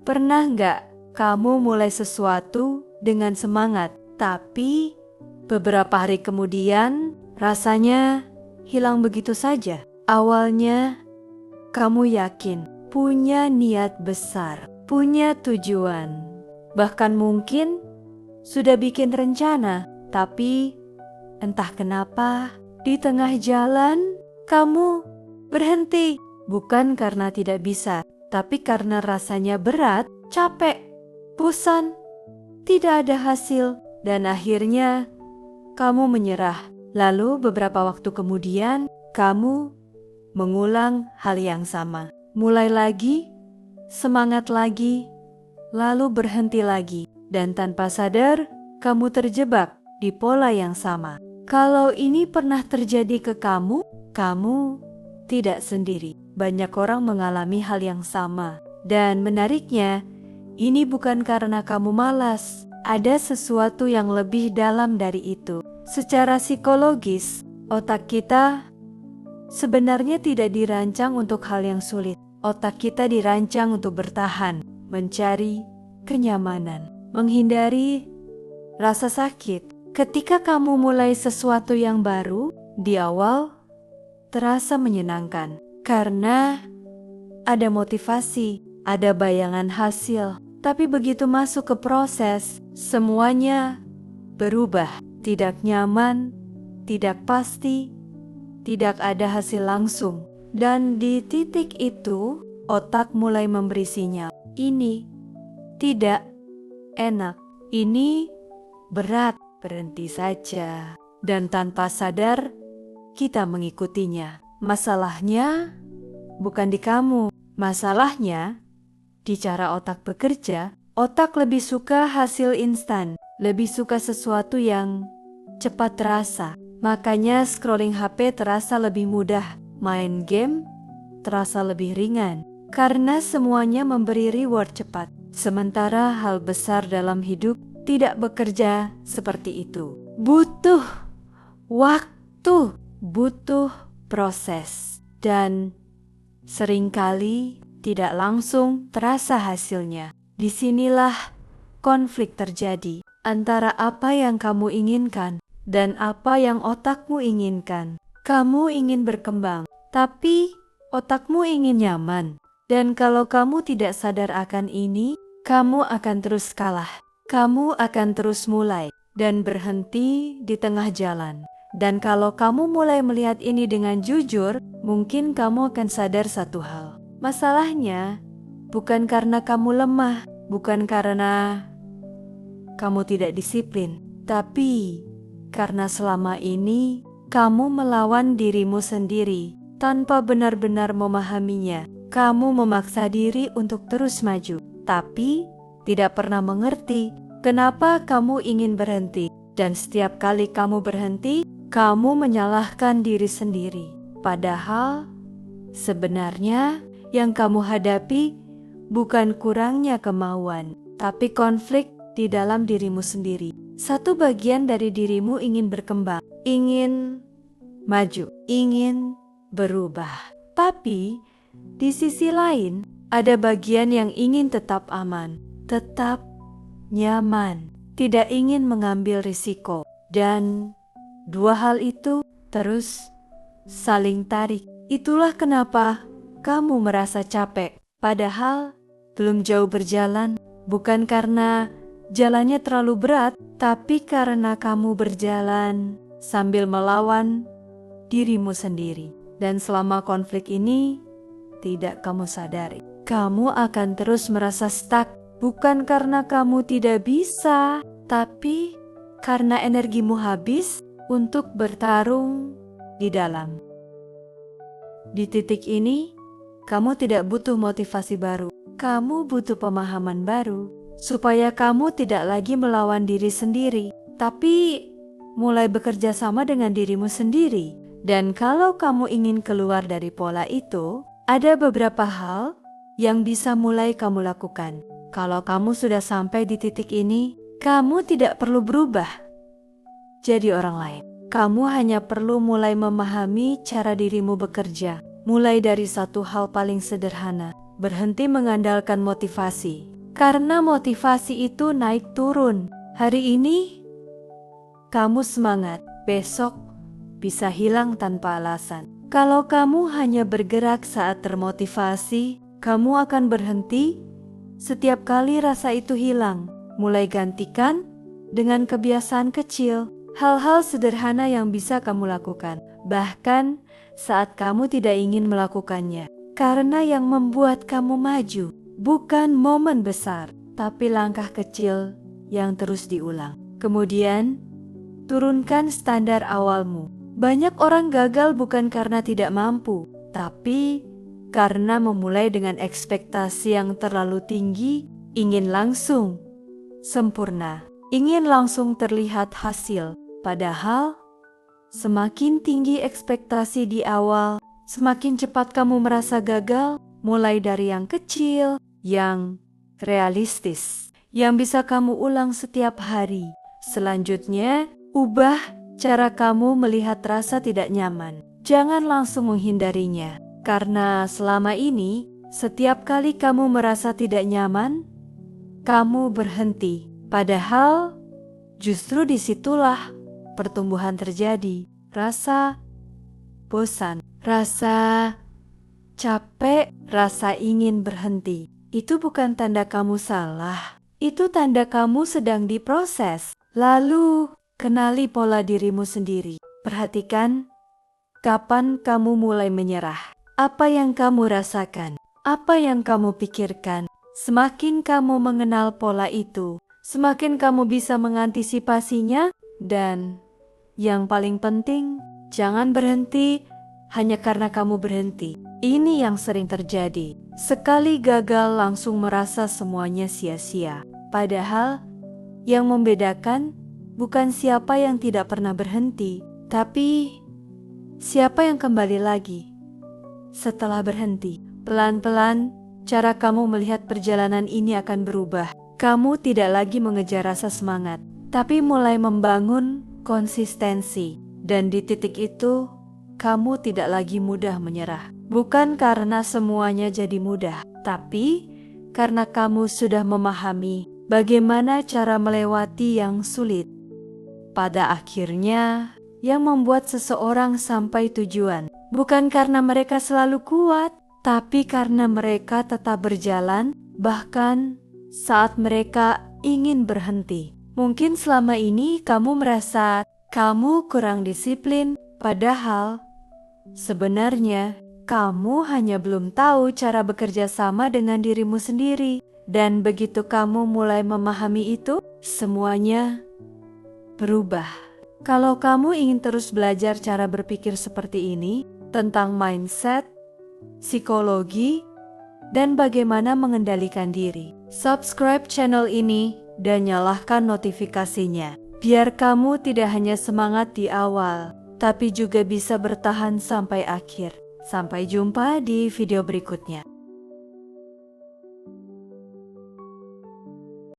Pernah nggak kamu mulai sesuatu dengan semangat, tapi beberapa hari kemudian rasanya hilang begitu saja? Awalnya kamu yakin, punya niat besar, punya tujuan, bahkan mungkin sudah bikin rencana, tapi entah kenapa di tengah jalan kamu berhenti. Bukan karena tidak bisa, tapi karena rasanya berat, capek, bosan, tidak ada hasil, dan akhirnya kamu menyerah. Lalu beberapa waktu kemudian kamu mengulang hal yang sama. Mulai lagi, semangat lagi, lalu berhenti lagi. Dan tanpa sadar, kamu terjebak di pola yang sama. Kalau ini pernah terjadi ke kamu tidak sendiri. Banyak orang mengalami hal yang sama. Dan menariknya, ini bukan karena kamu malas. Ada sesuatu yang lebih dalam dari itu. Secara psikologis, otak kita sebenarnya tidak dirancang untuk hal yang sulit. Otak kita dirancang untuk bertahan, mencari kenyamanan, menghindari rasa sakit. Ketika kamu mulai sesuatu yang baru, di awal terasa menyenangkan karena ada motivasi, ada bayangan hasil. Tapi begitu masuk ke proses, semuanya berubah. Tidak nyaman, tidak pasti, tidak ada hasil langsung. Dan di titik itu, otak mulai memberi sinyal. Ini tidak enak, ini berat, berhenti saja. Dan tanpa sadar, kita mengikutinya. Masalahnya bukan di kamu, masalahnya di cara otak bekerja. Otak lebih suka hasil instan, lebih suka sesuatu yang cepat terasa. Makanya scrolling HP terasa lebih mudah, main game terasa lebih ringan, karena semuanya memberi reward cepat. Sementara hal besar dalam hidup tidak bekerja seperti itu. Butuh waktu, butuh proses, dan seringkali tidak langsung terasa hasilnya. Disinilah konflik terjadi antara apa yang kamu inginkan dan apa yang otakmu inginkan. Kamu ingin berkembang, tapi otakmu ingin nyaman. Dan kalau kamu tidak sadar akan ini, kamu akan terus kalah. Kamu akan terus mulai dan berhenti di tengah jalan. Dan kalau kamu mulai melihat ini dengan jujur, mungkin kamu akan sadar satu hal. Masalahnya bukan karena kamu lemah, bukan karena kamu tidak disiplin, tapi karena selama ini kamu melawan dirimu sendiri tanpa benar-benar memahaminya. Kamu memaksa diri untuk terus maju, tapi tidak pernah mengerti kenapa kamu ingin berhenti. Dan setiap kali kamu berhenti, kamu menyalahkan diri sendiri. Padahal sebenarnya yang kamu hadapi bukan kurangnya kemauan, tapi konflik di dalam dirimu sendiri. Satu bagian dari dirimu ingin berkembang, ingin maju, ingin berubah. Tapi di sisi lain, ada bagian yang ingin tetap aman, tetap nyaman, tidak ingin mengambil risiko. Dan dua hal itu terus saling tarik. Itulah kenapa kamu merasa capek, padahal belum jauh berjalan. Bukan karena jalannya terlalu berat, tapi karena kamu berjalan sambil melawan dirimu sendiri. Dan selama konflik ini tidak kamu sadari, kamu akan terus merasa stuck. Bukan karena kamu tidak bisa, tapi karena energimu habis untuk bertarung di dalam. Di titik ini, kamu tidak butuh motivasi baru. Kamu butuh pemahaman baru, supaya kamu tidak lagi melawan diri sendiri, tapi mulai bekerja sama dengan dirimu sendiri. Dan kalau kamu ingin keluar dari pola itu, ada beberapa hal yang bisa mulai kamu lakukan. Kalau kamu sudah sampai di titik ini, kamu tidak perlu berubah jadi orang lain. Kamu hanya perlu mulai memahami cara dirimu bekerja. Mulai dari satu hal paling sederhana, berhenti mengandalkan motivasi. Karena motivasi itu naik turun. Hari ini kamu semangat, besok bisa hilang tanpa alasan. Kalau kamu hanya bergerak saat termotivasi, kamu akan berhenti setiap kali rasa itu hilang. Mulai gantikan dengan kebiasaan kecil, hal-hal sederhana yang bisa kamu lakukan. Bahkan saat kamu tidak ingin melakukannya. Karena yang membuat kamu maju bukan momen besar, tapi langkah kecil yang terus diulang. Kemudian, turunkan standar awalmu. Banyak orang gagal bukan karena tidak mampu, tapi karena memulai dengan ekspektasi yang terlalu tinggi, ingin langsung sempurna, ingin langsung terlihat hasil. Padahal, semakin tinggi ekspektasi di awal, semakin cepat kamu merasa gagal. Mulai dari yang kecil, yang realistis, yang bisa kamu ulang setiap hari. Selanjutnya, ubah cara kamu melihat rasa tidak nyaman. Jangan langsung menghindarinya, karena selama ini, setiap kali kamu merasa tidak nyaman, kamu berhenti. Padahal, justru disitulah pertumbuhan terjadi. Rasa bosan, rasa capek, rasa ingin berhenti. Itu bukan tanda kamu salah. Itu tanda kamu sedang diproses. Lalu, kenali pola dirimu sendiri. Perhatikan kapan kamu mulai menyerah. Apa yang kamu rasakan? Apa yang kamu pikirkan? Semakin kamu mengenal pola itu, semakin kamu bisa mengantisipasinya. Dan yang paling penting, jangan berhenti hanya karena kamu berhenti. Ini yang sering terjadi. Sekali gagal langsung merasa semuanya sia-sia. Padahal yang membedakan bukan siapa yang tidak pernah berhenti, tapi siapa yang kembali lagi setelah berhenti. Pelan-pelan, cara kamu melihat perjalanan ini akan berubah. Kamu tidak lagi mengejar rasa semangat, tapi mulai membangun konsistensi. Dan di titik itu, kamu tidak lagi mudah menyerah. Bukan karena semuanya jadi mudah, tapi karena kamu sudah memahami bagaimana cara melewati yang sulit. Pada akhirnya, yang membuat seseorang sampai tujuan bukan karena mereka selalu kuat, tapi karena mereka tetap berjalan, bahkan saat mereka ingin berhenti. Mungkin selama ini kamu merasa kamu kurang disiplin, padahal sebenarnya kamu hanya belum tahu cara bekerja sama dengan dirimu sendiri. Dan begitu kamu mulai memahami itu, semuanya berubah. Kalau kamu ingin terus belajar cara berpikir seperti ini, tentang mindset, psikologi, dan bagaimana mengendalikan diri, subscribe channel ini dan nyalakan notifikasinya. Biar kamu tidak hanya semangat di awal, tapi juga bisa bertahan sampai akhir. Sampai jumpa di video berikutnya.